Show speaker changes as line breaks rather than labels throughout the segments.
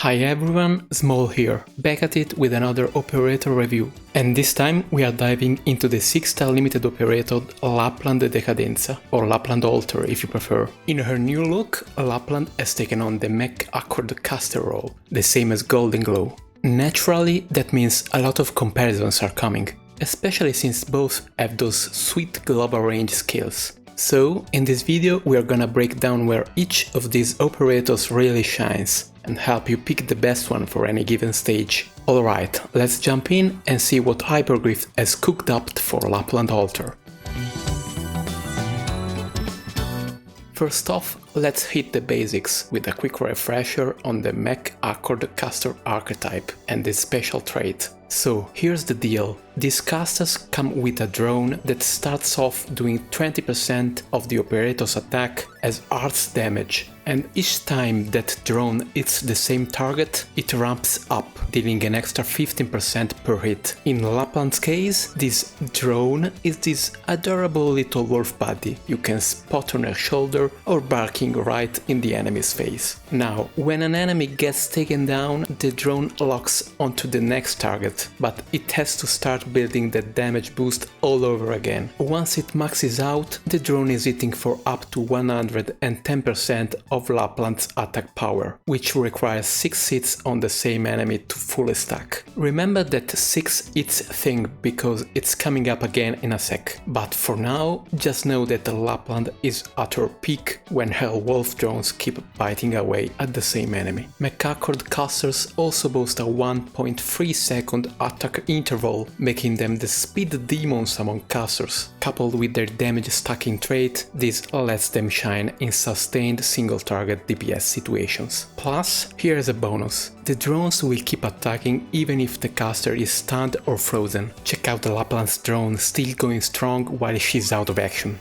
Hi everyone, Small here, back at it with another operator review. And this time we are diving into the 6-star limited operator Lappland the Decadenza, or Lappland Altar if you prefer. In her new look, Lappland has taken on the mech accord caster role, the same as Golden Glow. Naturally, that means a lot of comparisons are coming, especially since both have those sweet global range skills. So, in this video we are gonna break down where each of these operators really shines and help you pick the best one for any given stage. Alright, let's jump in and see what Hyperglyph has cooked up for Lappland Altar. First off, let's hit the basics with a quick refresher on the mech accord caster archetype and its special trait. So here's the deal, these casters come with a drone that starts off doing 20% of the operator's attack as arts damage, and each time that drone hits the same target, it ramps up, dealing an extra 15% per hit. In Lappland's case, this drone is this adorable little wolf buddy you can spot on her shoulder or barking right in the enemy's face. Now, when an enemy gets taken down, the drone locks onto the next target, but it has to start building that damage boost all over again. Once it maxes out, the drone is hitting for up to 110% of Lappland's attack power, which requires 6 hits on the same enemy to fully stack. Remember that 6 hits thing because it's coming up again in a sec, but for now, just know that Lappland is at her peak when her wolf drones keep biting away at the same enemy. Mech accord casters also boast a 1.3 second attack interval, making them the speed demons among casters. Coupled with their damage stacking trait, this lets them shine in sustained single target DPS situations. Plus, here's a bonus. The drones will keep attacking even if the caster is stunned or frozen. Check out the Lappland's drone still going strong while she's out of action.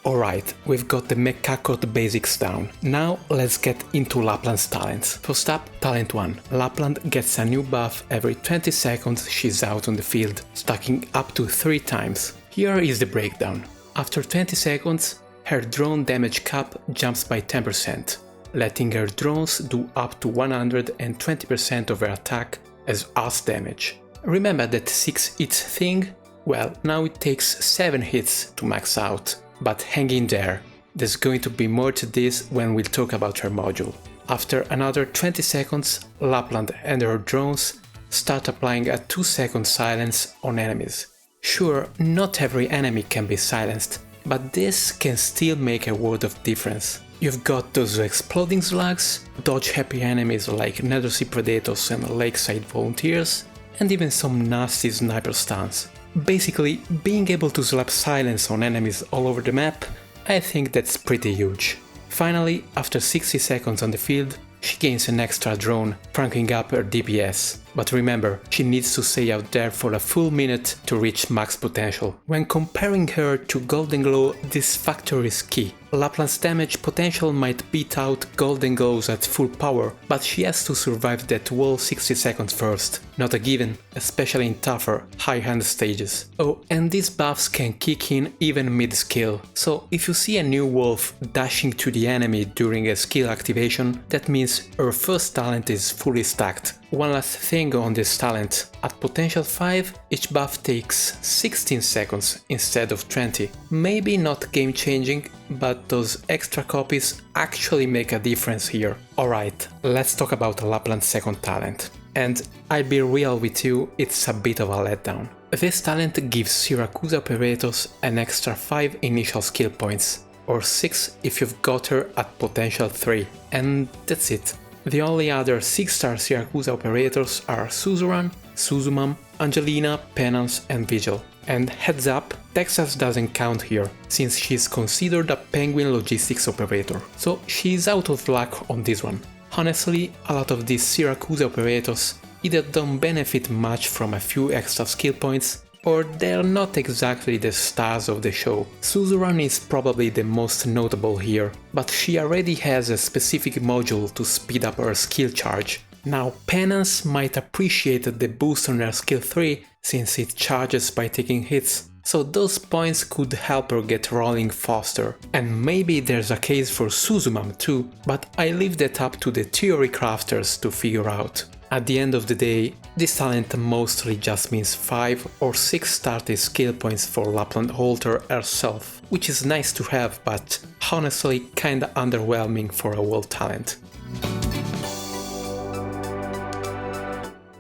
Alright, we've got the mech accord basics down. Now let's get into Lappland's talents. First up, talent 1. Lappland gets a new buff every 20 seconds she's out on the field, stacking up to 3 times. Here is the breakdown. After 20 seconds, her drone damage cap jumps by 10%, letting her drones do up to 120% of her attack as arts damage. Remember that 6 hits thing? Well, now it takes 7 hits to max out. But hang in there, there's going to be more to this when we'll talk about her module. After another 20 seconds, Lappland and her drones start applying a 2-second silence on enemies. Sure, not every enemy can be silenced, but this can still make a world of difference. You've got those exploding slugs, dodge-happy enemies like Nethersea Predators and Lakeside Volunteers, and even some nasty sniper stuns. Basically, being able to slap silence on enemies all over the map, I think that's pretty huge. Finally, after 60 seconds on the field, she gains an extra drone, cranking up her DPS. But remember, she needs to stay out there for a full minute to reach max potential. When comparing her to Golden Glow, this factor is key. Lappland's damage potential might beat out Golden Glow's at full power, but she has to survive that whole 60 seconds first. Not a given, especially in tougher, high-hand stages. Oh, and these buffs can kick in even mid-skill, so if you see a new wolf dashing to the enemy during a skill activation, that means her first talent is fully stacked. One last thing on this talent, at potential 5, each buff takes 16 seconds instead of 20. Maybe not game changing, but those extra copies actually make a difference here. Alright, let's talk about Lappland's second talent. And I'll be real with you, it's a bit of a letdown. This talent gives Syracuse operators an extra 5 initial skill points, or 6 if you've got her at potential 3, and that's it. The only other 6-star Syracuse operators are Suzerain, Suzumam, Angelina, Penance and Vigil. And heads up, Texas doesn't count here, since she's considered a Penguin logistics operator, so she's out of luck on this one. Honestly, a lot of these Syracuse operators either don't benefit much from a few extra skill points, or they're not exactly the stars of the show. Suzerain is probably the most notable here, but she already has a specific module to speed up her skill charge. Now, Penance might appreciate the boost on her skill 3 since it charges by taking hits, so those points could help her get rolling faster. And maybe there's a case for Suzumam too, but I leave that up to the theory crafters to figure out. At the end of the day, this talent mostly just means 5 or 6 starting skill points for Lappland Halter herself, which is nice to have, but honestly kinda underwhelming for a world talent.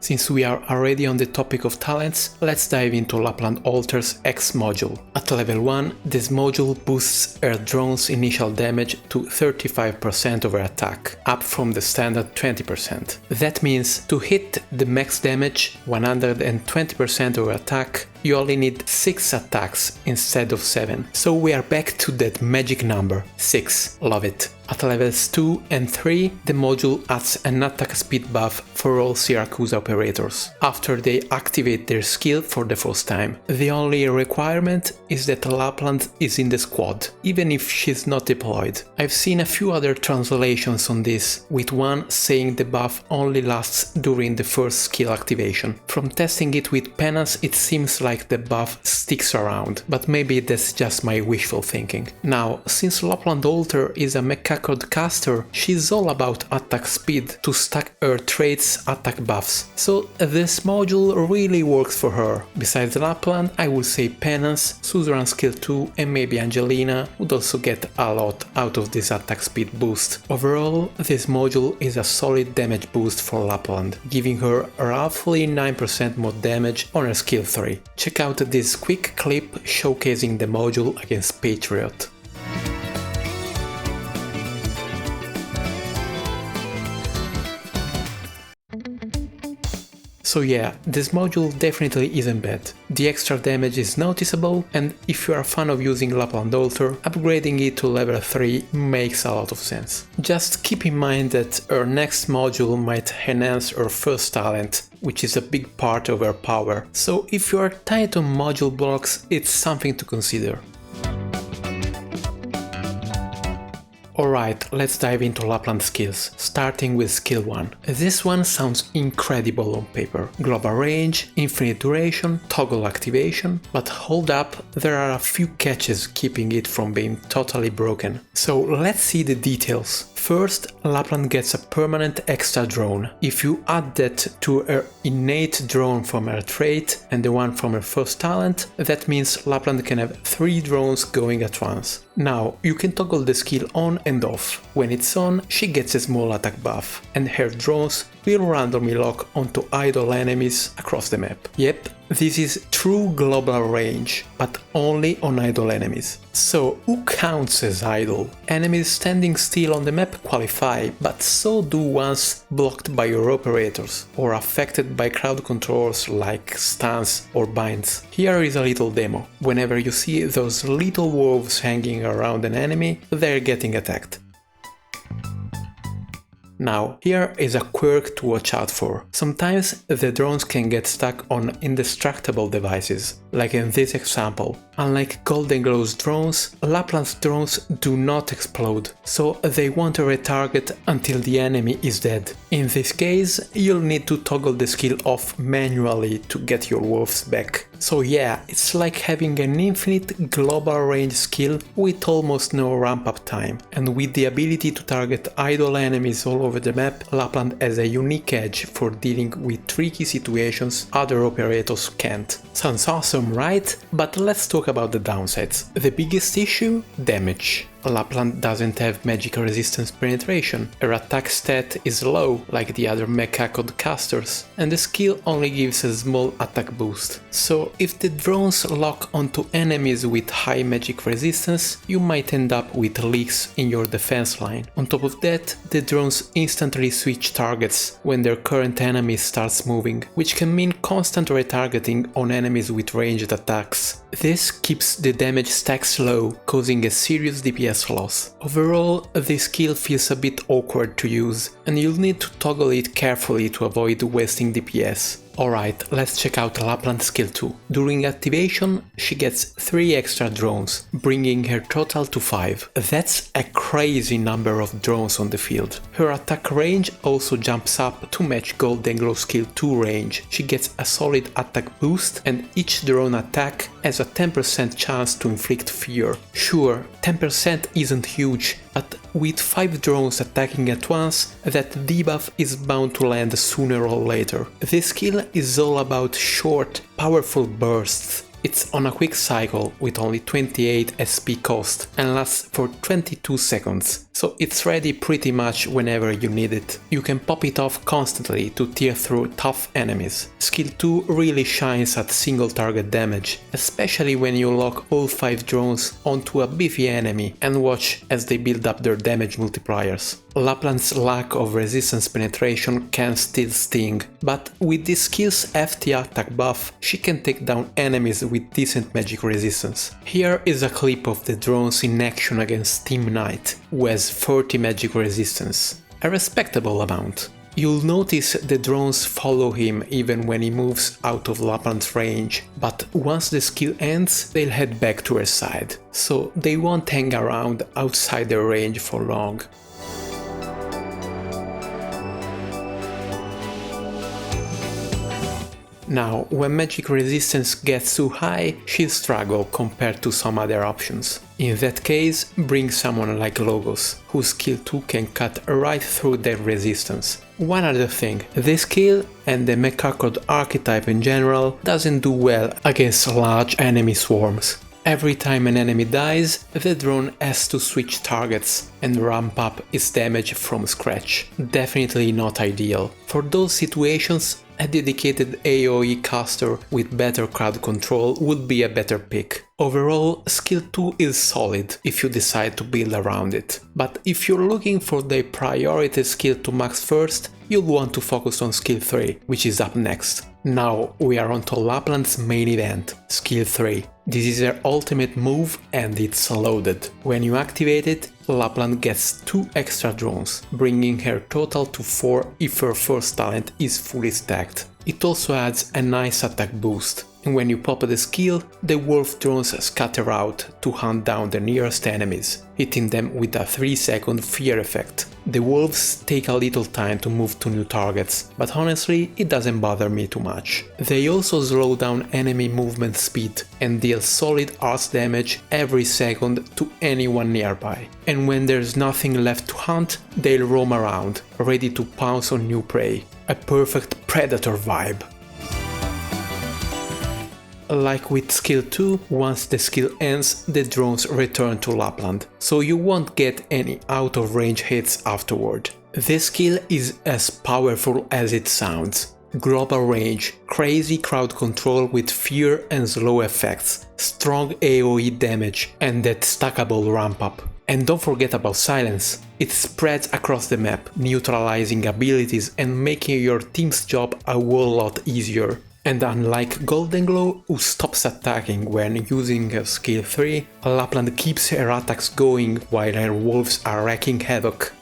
Since we are already on the topic of talents, let's dive into Lappland Halter's X module. At level 1, this module boosts her drone's initial damage to 35% of her attack, up from the standard 20%. That means to hit the max damage, 120% of her attack, you only need 6 attacks instead of 7, so we are back to that magic number, 6, love it. At levels 2 and 3, the module adds an attack speed buff for all Syracuse operators, after they activate their skill for the first time. The only requirement is that Lappland is in the squad, even if she's not deployed. I've seen a few other translations on this, with one saying the buff only lasts during the first skill activation. From testing it with Penance, it seems like the buff sticks around, but maybe that's just my wishful thinking. Now, since Lappland Halter is a mecha code caster, she's all about attack speed to stack her traits attack buffs, so this module really works for her. Besides Lappland, I would say Penance, Suzerain skill 2 and maybe Angelina would also get a lot out of this attack speed boost. Overall, this module is a solid damage boost for Lappland, giving her roughly 9% more damage on her skill 3. Check out this quick clip showcasing the module against Patriot. So yeah, this module definitely isn't bad. The extra damage is noticeable, and if you are a fan of using Lappland Halter, upgrading it to level 3 makes a lot of sense. Just keep in mind that her next module might enhance her first talent, which is a big part of her power, so if you are tight on module blocks, it's something to consider. Alright, let's dive into Lappland skills, starting with skill 1. This one sounds incredible on paper. Global range, infinite duration, toggle activation, but hold up, there are a few catches keeping it from being totally broken. So let's see the details. First, Lappland gets a permanent extra drone. If you add that to her innate drone from her trait and the one from her first talent, that means Lappland can have 3 drones going at once. Now, you can toggle the skill on and off. When it's on, she gets a small attack buff, and her drones will randomly lock onto idle enemies across the map. Yep, this is true global range, but only on idle enemies. So, who counts as idle? Enemies standing still on the map qualify, but so do ones blocked by your operators, or affected by crowd controls like stuns or binds. Here is a little demo. Whenever you see those little wolves hanging around an enemy, they're getting attacked. Now, here is a quirk to watch out for. Sometimes the drones can get stuck on indestructible devices, like in this example. Unlike Golden Glow's drones, Lappland's drones do not explode, so they won't retarget until the enemy is dead. In this case, you'll need to toggle the skill off manually to get your wolves back. So yeah, it's like having an infinite global range skill with almost no ramp up time, and with the ability to target idle enemies all over the map, Lappland has a unique edge for dealing with tricky situations other operators can't. Sounds awesome, right? But let's talk about the downsides. The biggest issue? Damage. Lappland doesn't have magic resistance penetration, her attack stat is low like the other mecha code casters, and the skill only gives a small attack boost. So if the drones lock onto enemies with high magic resistance, you might end up with leaks in your defense line. On top of that, the drones instantly switch targets when their current enemy starts moving, which can mean constant retargeting on enemies with ranged attacks. This keeps the damage stacks low, causing a serious DPS loss. Overall, this skill feels a bit awkward to use, and you'll need to toggle it carefully to avoid wasting DPS. Alright, let's check out Lappland skill 2. During activation, she gets 3 extra drones, bringing her total to 5. That's a crazy number of drones on the field. Her attack range also jumps up to match Golden Glow skill 2 range. She gets a solid attack boost, and each drone attack has a 10% chance to inflict fear. Sure, 10% isn't huge, but with 5 drones attacking at once, that debuff is bound to land sooner or later. This skill is all about short, powerful bursts. It's on a quick cycle with only 28 SP cost and lasts for 22 seconds, so it's ready pretty much whenever you need it. You can pop it off constantly to tear through tough enemies. Skill 2 really shines at single target damage, especially when you lock all 5 drones onto a beefy enemy and watch as they build up their damage multipliers. Lappland's lack of resistance penetration can still sting, but with this skill's FT attack buff, she can take down enemies with decent magic resistance. Here is a clip of the drones in action against Team Knight, who has 40 magic resistance, a respectable amount. You'll notice the drones follow him even when he moves out of Lappland's range, but once the skill ends, they'll head back to her side, so they won't hang around outside their range for long. Now, when magic resistance gets too high, she'll struggle compared to some other options. In that case, bring someone like Logos, whose skill 2 can cut right through their resistance. One other thing, this skill, and the Mechacod archetype in general, doesn't do well against large enemy swarms. Every time an enemy dies, the drone has to switch targets and ramp up its damage from scratch. Definitely not ideal. For those situations, a dedicated AoE caster with better crowd control would be a better pick. Overall, skill 2 is solid if you decide to build around it, but if you're looking for the priority skill to max first, you'll want to focus on skill 3, which is up next. Now we are on to Lappland's main event, skill 3. This is her ultimate move and it's loaded. When you activate it, Lappland gets 2 extra drones, bringing her total to 4 if her first talent is fully stacked. It also adds a nice attack boost, and when you pop the skill, the wolf drones scatter out to hunt down the nearest enemies, hitting them with a 3-second fear effect. The wolves take a little time to move to new targets, but honestly it doesn't bother me too much. They also slow down enemy movement speed and deal solid arts damage every second to anyone nearby. And when there's nothing left to hunt, they'll roam around, ready to pounce on new prey. A perfect predator vibe. Like with skill 2, once the skill ends, the drones return to Lappland, so you won't get any out of range hits afterward. This skill is as powerful as it sounds. Global range, crazy crowd control with fear and slow effects, strong AoE damage, and that stackable ramp up. And don't forget about silence. It spreads across the map, neutralizing abilities and making your team's job a whole lot easier. And unlike Golden Glow, who stops attacking when using her skill 3, Lappland keeps her attacks going while her wolves are wreaking havoc.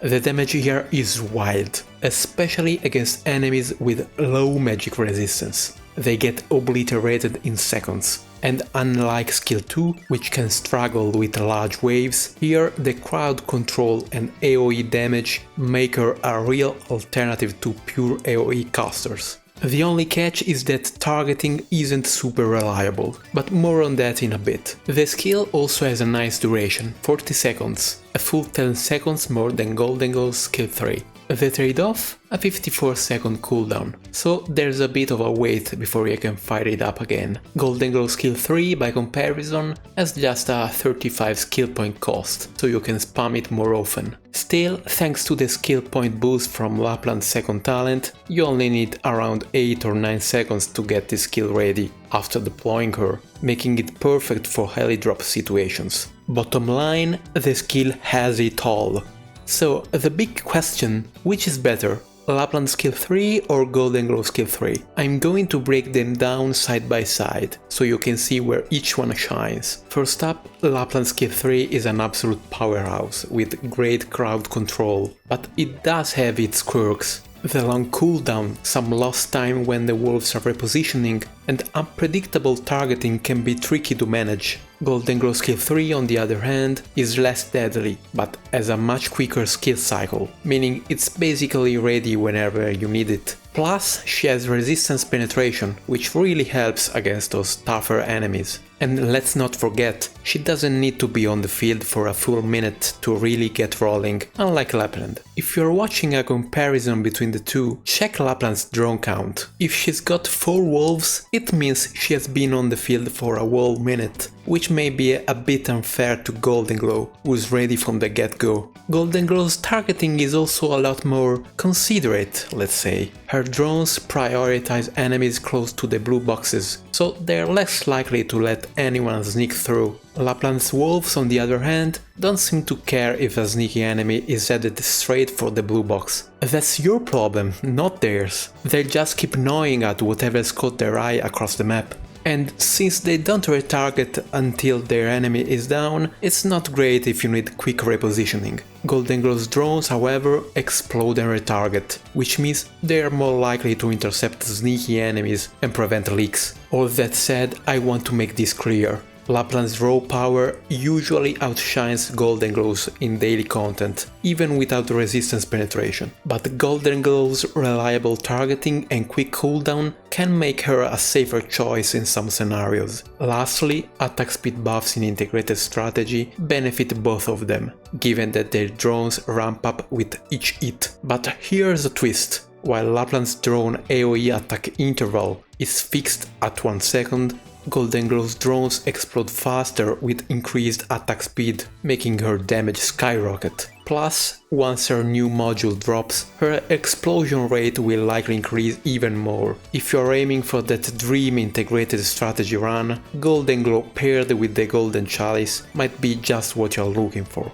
The damage here is wild, especially against enemies with low magic resistance. They get obliterated in seconds. And unlike skill 2, which can struggle with large waves, here the crowd control and AoE damage make her a real alternative to pure AoE casters. The only catch is that targeting isn't super reliable, but more on that in a bit. The skill also has a nice duration, 40 seconds, a full 10 seconds more than Golden Glow's skill 3. The trade-off? A 54-second cooldown, so there's a bit of a wait before you can fire it up again. Golden Glow skill 3, by comparison, has just a 35 skill point cost, so you can spam it more often. Still, thanks to the skill point boost from Lappland's second talent, you only need around 8 or 9 seconds to get this skill ready after deploying her, making it perfect for heli drop situations. Bottom line, the skill has it all. So, the big question, which is better, Lappland skill 3 or Golden Glow skill 3? I'm going to break them down side by side, so you can see where each one shines. First up, Lappland skill 3 is an absolute powerhouse, with great crowd control, but it does have its quirks. The long cooldown, some lost time when the wolves are repositioning, and unpredictable targeting can be tricky to manage. Golden Glow skill 3 on the other hand is less deadly, but has a much quicker skill cycle, meaning it's basically ready whenever you need it. Plus, she has resistance penetration, which really helps against those tougher enemies. And let's not forget, she doesn't need to be on the field for a full minute to really get rolling, unlike Lappland. If you're watching a comparison between the two, check Lappland's drone count. If she's got 4 wolves, it means she has been on the field for a whole minute, which may be a bit unfair to Golden Glow, who's ready from the get-go. Golden Glow's targeting is also a lot more considerate, let's say. Her drones prioritize enemies close to the blue boxes, so they're less likely to let anyone sneak through. Lappland's wolves, on the other hand, don't seem to care if a sneaky enemy is headed straight for the blue box. That's your problem, not theirs. They just keep gnawing at whatever's caught their eye across the map. And since they don't retarget until their enemy is down, it's not great if you need quick repositioning. Golden Glow's drones, however, explode and retarget, which means they're more likely to intercept sneaky enemies and prevent leaks. All that said, I want to make this clear. Lappland's raw power usually outshines Golden Glow's in daily content, even without resistance penetration. But Golden Glow's reliable targeting and quick cooldown can make her a safer choice in some scenarios. Lastly, attack speed buffs in integrated strategy benefit both of them, given that their drones ramp up with each hit. But here's a twist. While Lappland's drone AoE attack interval is fixed at 1 second, Golden Glow's drones explode faster with increased attack speed, making her damage skyrocket. Plus, once her new module drops, her explosion rate will likely increase even more. If you're aiming for that dream integrated strategy run, Golden Glow paired with the Golden Chalice might be just what you're looking for.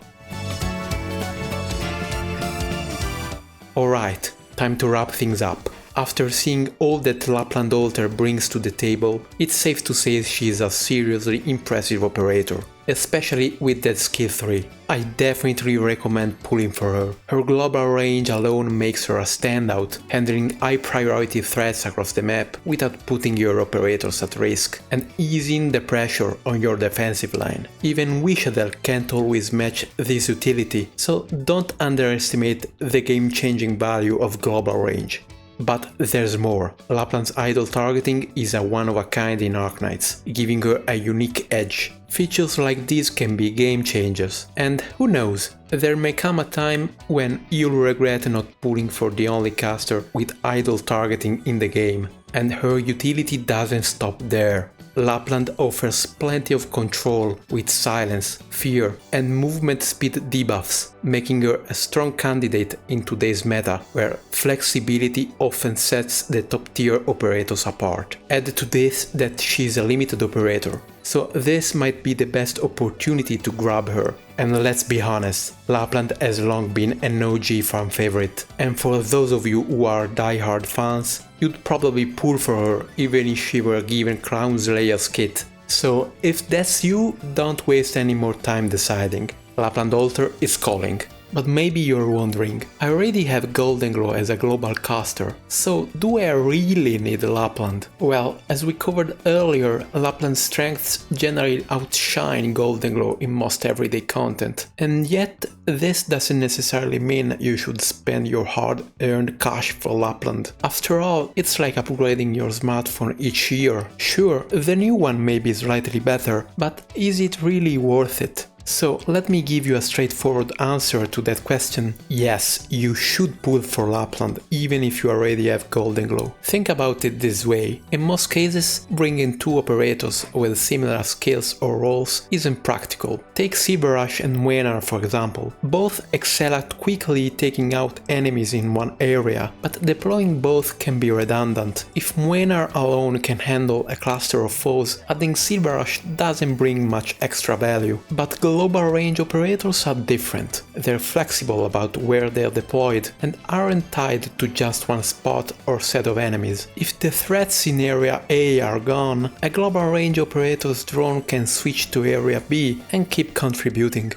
Alright, time to wrap things up. After seeing all that Lappland Alter brings to the table, it's safe to say she's a seriously impressive operator, especially with that skill 3. I definitely recommend pulling for her. Her global range alone makes her a standout, handling high priority threats across the map without putting your operators at risk, and easing the pressure on your defensive line. Even Wishadel can't always match this utility, so don't underestimate the game-changing value of global range. But there's more. Lappland's idle targeting is a one-of-a-kind in Arknights, giving her a unique edge. Features like these can be game changers, and who knows, there may come a time when you'll regret not pulling for the only caster with idle targeting in the game. And her utility doesn't stop there. Lappland offers plenty of control with silence, fear, and movement speed debuffs, making her a strong candidate in today's meta, where flexibility often sets the top-tier operators apart. Add to this that she's a limited operator, so this might be the best opportunity to grab her. And let's be honest, Lappland has long been an OG fan favorite, and for those of you who are die-hard fans, you'd probably pull for her even if she were given Crown Slayer's kit. So if that's you, don't waste any more time deciding. Lappland Alter is calling. But maybe you're wondering, I already have Golden Glow as a global caster, so do I really need Lappland? Well, as we covered earlier, Lappland's strengths generally outshine Golden Glow in most everyday content, and yet this doesn't necessarily mean you should spend your hard-earned cash for Lappland. After all, it's like upgrading your smartphone each year. Sure, the new one may be slightly better, but is it really worth it? So let me give you a straightforward answer to that question. Yes, you should pull for Lappland even if you already have Golden Glow. Think about it this way. In most cases, bringing two operators with similar skills or roles isn't practical. Take Silverrush and Mwenar for example. Both excel at quickly taking out enemies in one area, but deploying both can be redundant. If Mwenar alone can handle a cluster of foes, adding Silverrush doesn't bring much extra value. But global range operators are different. They're flexible about where they're deployed and aren't tied to just one spot or set of enemies. If the threats in Area A are gone, a global range operator's drone can switch to Area B and keep contributing.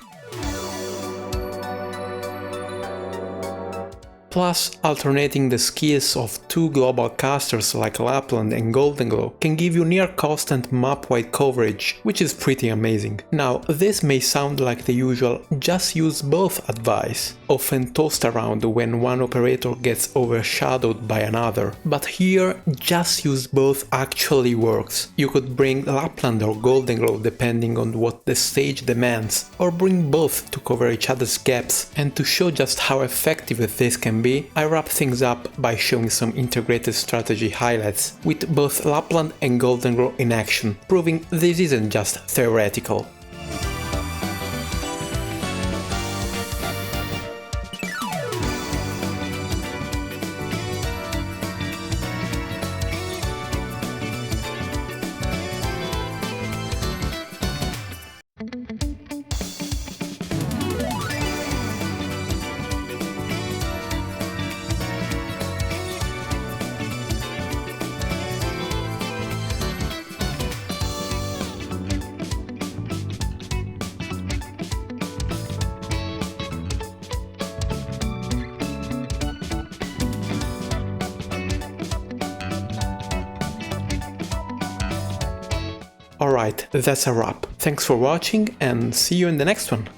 Plus, alternating the skills of two global casters like Lappland and Golden Glow can give you near constant map-wide coverage, which is pretty amazing. Now, this may sound like the usual just use both advice, often tossed around when one operator gets overshadowed by another, but here just use both actually works. You could bring Lappland or Golden Glow depending on what the stage demands, or bring both to cover each other's gaps, and to show just how effective this can be, I wrap things up by showing some integrated strategy highlights, with both Lappland and Golden Glow in action, proving this isn't just theoretical. Alright, that's a wrap. Thanks for watching and see you in the next one.